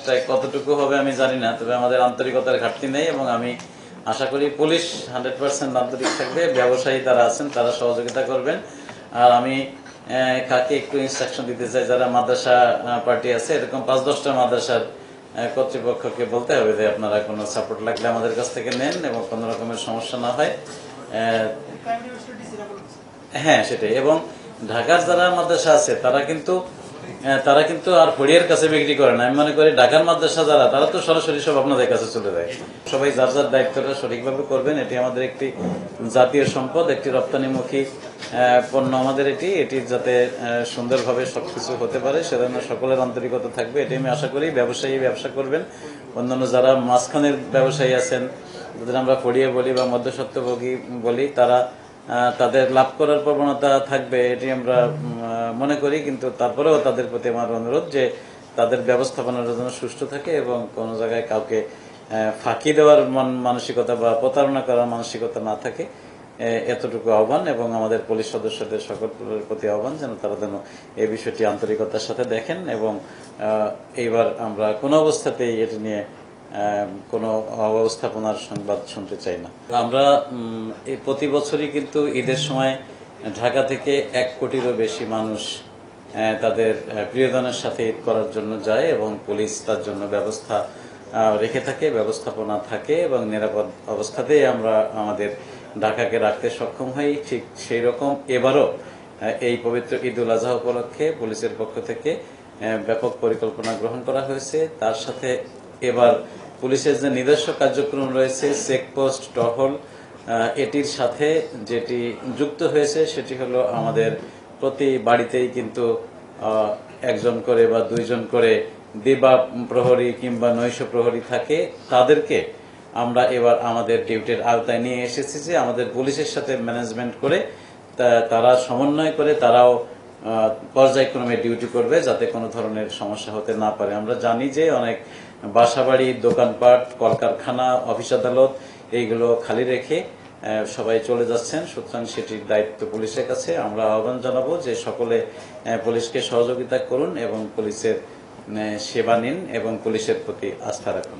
চেষ্টা কতটুকু হবে আমি জানি না, তবে আমাদের আন্তরিকতার ঘাটতি নেই এবং আমি আশা করি পুলিশ 100% আন্তরিক থাকবে, ব্যবসায়ী তারা আছেন তারা সহযোগিতা করবেন। আর আমি কাকে একটু ইনস্ট্রাকশন দিতে চাই, যারা মাদ্রাসা পার্টি আছে এরকম 5-10টা মাদ্রাসার কর্তৃপক্ষকে বলতে হবে যে আপনারা কোনো সাপোর্ট লাগলে আমাদের কাছ থেকে নেন এবং কোনো রকমের সমস্যা না হয়। হ্যাঁ সেটাই। এবং ঢাকার যারা মাদ্রাসা আছে তারা কিন্তু আর ফড়িয়ার কাছে বিক্রি করে না। আমি মনে করি ঢাকার মাদ্রাসা যারা তারা তো সরাসরি সব আপনাদের কাছে চলে যায়। সবাই যার যার দায়িত্বটা সঠিকভাবে করবেন। এটি আমাদের একটি জাতীয় সম্পদ, একটি রপ্তানিমুখী পণ্য আমাদের এটির যাতে সুন্দরভাবে সবকিছু হতে পারে সেজন্য সকলের আন্তরিকতা থাকবে, এটি আমি আশা করি। ব্যবসায়ী ব্যবসা করবেন, অন্যান্য যারা মাঝখানের ব্যবসায়ী আছেন যাদের আমরা ফড়িয়ে বলি বা মধ্যস্বত্বভোগী বলি, তারা তাদের লাভ করার প্রবণতা থাকবে এটি আমরা মনে করি, কিন্তু তারপরেও তাদের প্রতি আমার অনুরোধ যে তাদের ব্যবস্থাপনার জন্য সুষ্ঠু থাকে এবং কোনো জায়গায় কাউকে ফাঁকি দেওয়ার মানসিকতা বা প্রতারণা করার মানসিকতা না থাকে, এতটুকু আহ্বান। এবং আমাদের পুলিশ সদস্যদের সকলের প্রতি আহ্বান যেন তারা যেন এই বিষয়টি আন্তরিকতার সাথে দেখেন এবং এইবার আমরা কোনো অবস্থাতেই এটি নিয়ে কোনো অব্যবস্থাপনার সংবাদ শুনতে চাই না। আমরা এই প্রতি বছরই কিন্তু ঈদের সময় ঢাকা থেকে 1 কোটিরও বেশি মানুষ তাদের প্রিয়জনের সাথে ঈদ করার জন্য যায় এবং পুলিশ তার জন্য ব্যবস্থা রেখে থাকে, ব্যবস্থাপনা থাকে এবং নিরাপদ অবস্থাতেই আমরা আমাদের ঢাকাকে রাখতে সক্ষম হই। ঠিক সেই রকম এবারও এই পবিত্র ঈদ উল আজহা উপলক্ষে পুলিশের পক্ষ থেকে ব্যাপক পরিকল্পনা গ্রহণ করা হয়েছে। তার সাথে এবার পুলিশের যে নিজস্ব কার্যক্রম রয়েছে চেকপোস্ট, টহল, এটির সাথে যেটি যুক্ত হয়েছে সেটি হলো আমাদের প্রতি বাড়িতেই কিন্তু 1 জন করে বা 2 জন করে দিবা প্রহরী কিংবা নৈশ প্রহরী থাকে। তাদেরকে আমরা এবার আমাদের ডিউটির আওতায় নিয়ে এসেছি যে আমাদের পুলিশের সাথে ম্যানেজমেন্ট করে তারা সমন্বয় করে তারাও পর্যায়ক্রমে ডিউটি করবে যাতে কোনো ধরনের সমস্যা হতে না পারে। আমরা জানি যে অনেক বাসাবাড়ি, দোকানপাট, কলকারখানা, অফিস আদালত এইগুলো খালি রেখে সবাই চলে যাচ্ছেন, সুতরাং সেটির দায়িত্ব পুলিশের কাছে। আমরা আহ্বান জানাবো যে সকলে পুলিশকে সহযোগিতা করুন এবং পুলিশের সেবা নিন এবং পুলিশের প্রতি আস্থা রাখুন।